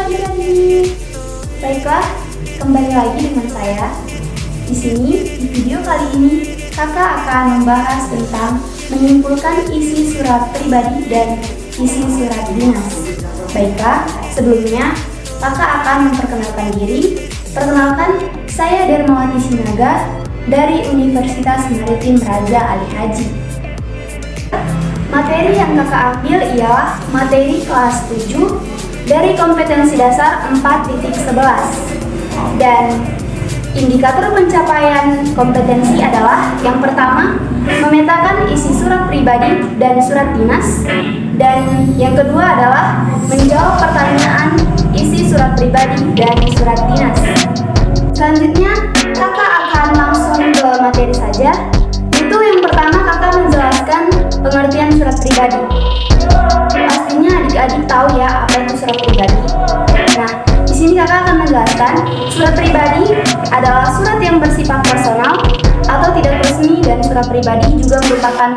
adik-adik. Baiklah, kembali lagi dengan saya. Di sini, di video kali ini, kakak akan membahas tentang menyimpulkan isi surat pribadi dan isi surat dinas. Baiklah, sebelumnya kakak akan memperkenalkan diri. Perkenalkan, saya Dermawati Sinaga dari Universitas Maritim Raja Ali Haji. Materi yang kakak ambil ialah materi kelas 7 dari kompetensi dasar 4.11. Dan indikator pencapaian kompetensi adalah yang pertama, memetakan isi surat pribadi dan surat dinas, dan yang kedua adalah menjawab pertanyaan isi surat pribadi dan surat dinas. Selanjutnya, kakak akan langsung ke materi saja. Itu yang pertama, kakak menjelaskan pengertian surat pribadi. Pastinya adik-adik tahu ya apa itu surat pribadi. Nah, di sini kakak akan menjelaskan surat pribadi adalah surat yang bersifat personal atau tidak resmi, dan surat pribadi juga merupakan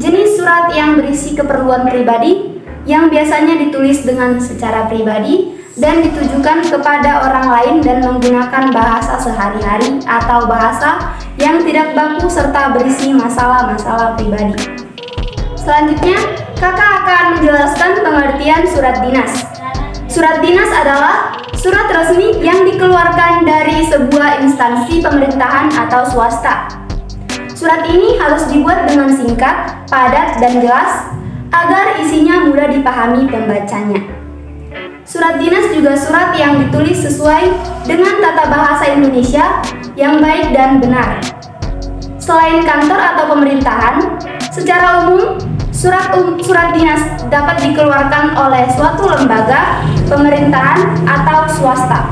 jenis surat yang berisi keperluan pribadi yang biasanya ditulis dengan secara pribadi dan ditujukan kepada orang lain dan menggunakan bahasa sehari-hari atau bahasa yang tidak baku serta berisi masalah-masalah pribadi. Selanjutnya, kakak akan menjelaskan pengertian surat dinas. Surat dinas adalah surat resmi yang dikeluarkan dari sebuah instansi pemerintahan atau swasta. Surat ini harus dibuat dengan singkat, padat, dan jelas agar isinya mudah dipahami pembacanya. Surat dinas juga surat yang ditulis sesuai dengan tata bahasa Indonesia yang baik dan benar. Selain kantor atau pemerintahan, secara umum surat dinas dapat dikeluarkan oleh suatu lembaga, pemerintahan, atau swasta.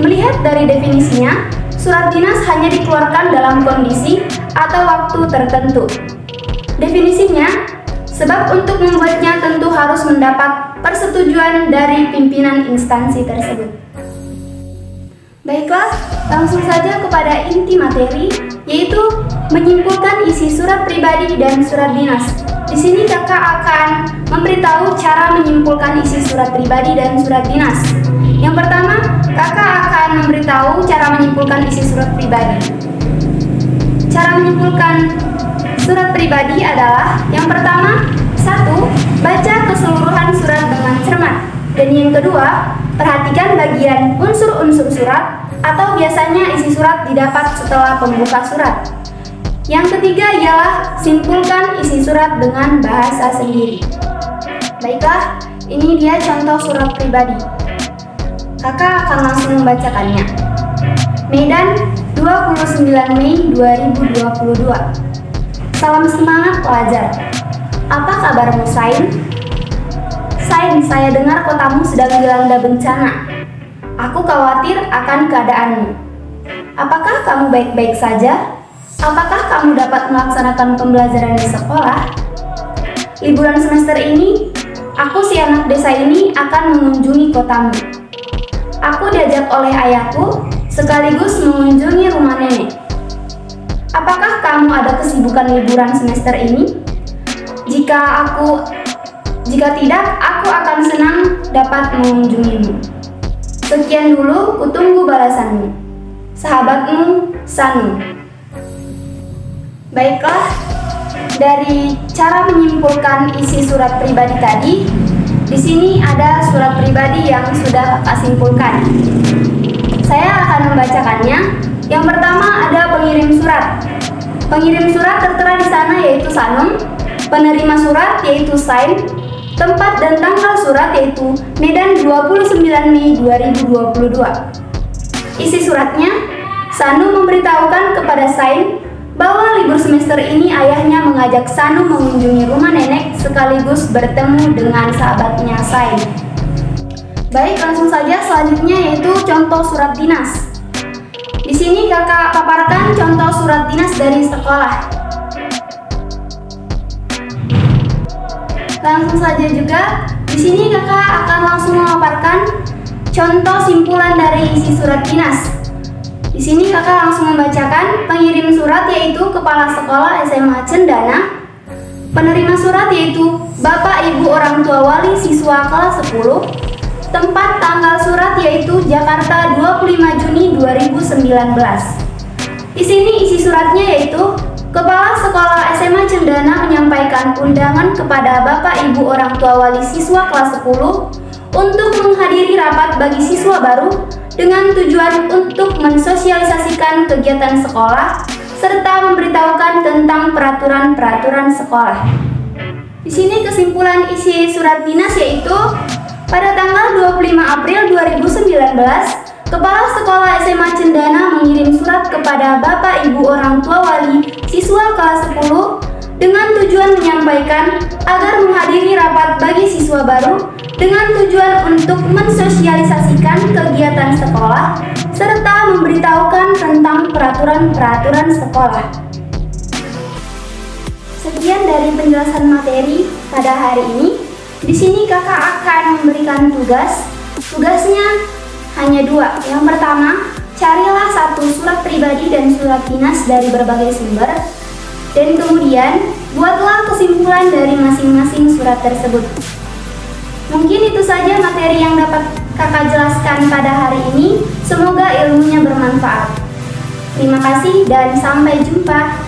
Melihat dari definisinya, surat dinas hanya dikeluarkan dalam kondisi atau waktu tertentu. Definisinya, sebab untuk membuatnya tentu harus mendapat persetujuan dari pimpinan instansi tersebut. Baiklah, langsung saja kepada inti materi, yaitu menyimpulkan isi surat pribadi dan surat dinas. Di sini kakak akan memberitahu cara menyimpulkan isi surat pribadi dan surat dinas. Yang pertama, kakak akan memberitahu cara menyimpulkan isi surat pribadi. Cara menyimpulkan surat pribadi adalah yang pertama, 1. Baca keseluruhan surat dengan cermat. Dan yang kedua, perhatikan bagian unsur-unsur surat atau biasanya isi surat didapat setelah pembuka surat. Yang ketiga ialah simpulkan isi surat dengan bahasa sendiri. Baiklah, ini dia contoh surat pribadi. Kakak akan langsung membacakannya. Medan, 29 Mei 2022. Salam semangat pelajar. Apa kabarmu, Sain? Sain, saya dengar kotamu sedang dilanda bencana. Aku khawatir akan keadaanmu. Apakah kamu baik-baik saja? Apakah kamu dapat melaksanakan pembelajaran di sekolah? Liburan semester ini, aku si anak desa ini akan mengunjungi kotamu. Aku diajak oleh ayahku sekaligus mengunjungi rumah nenek. Apakah kamu ada kesibukan liburan semester ini? Jika tidak, aku akan senang dapat mengunjungimu. Sekian dulu, kutunggu balasanmu. Sahabatmu, Sanu. Baiklah, dari cara menyimpulkan isi surat pribadi tadi, di sini ada surat pribadi yang sudah kakak simpulkan. Saya akan membacakannya. Yang pertama ada pengirim surat. Pengirim surat tertera di sana yaitu Sanum. Penerima surat yaitu Sain. Tempat dan tanggal surat yaitu Medan 29 Mei 2022. Isi suratnya, Sanu memberitahukan kepada Sain bahwa libur semester ini ayahnya mengajak Sanu mengunjungi rumah nenek sekaligus bertemu dengan sahabatnya Sain. Baik, langsung saja selanjutnya yaitu contoh surat dinas. Di sini kakak paparkan contoh surat dinas dari sekolah. Langsung saja juga, di sini kakak akan langsung memaparkan contoh simpulan dari isi surat dinas. Di sini kakak langsung membacakan pengirim surat yaitu Kepala Sekolah SMA Cendana. Penerima surat yaitu Bapak Ibu Orang Tua Wali Siswa kelas 10. Tempat tanggal surat yaitu Jakarta 25 Juni 2019. Di sini isi suratnya yaitu Kepala Sekolah SMA Cendana menyampaikan undangan kepada Bapak Ibu orang tua wali siswa kelas 10 untuk menghadiri rapat bagi siswa baru dengan tujuan untuk mensosialisasikan kegiatan sekolah serta memberitahukan tentang peraturan-peraturan sekolah. Di sini kesimpulan isi surat dinas yaitu pada tanggal 25 April 2019, Kepala Sekolah SMA Cendana mengirim surat kepada Bapak Ibu orang tua wali siswa kelas 10 dengan tujuan menyampaikan agar menghadiri rapat bagi siswa baru dengan tujuan untuk mensosialisasikan kegiatan sekolah serta memberitahukan tentang peraturan-peraturan sekolah. Sekian dari penjelasan materi pada hari ini. Di sini kakak akan memberikan tugas. Tugasnya hanya 2. Yang pertama, carilah satu surat pribadi dan surat dinas dari berbagai sumber. Dan kemudian, buatlah kesimpulan dari masing-masing surat tersebut. Mungkin itu saja materi yang dapat kakak jelaskan pada hari ini. Semoga ilmunya bermanfaat. Terima kasih dan sampai jumpa.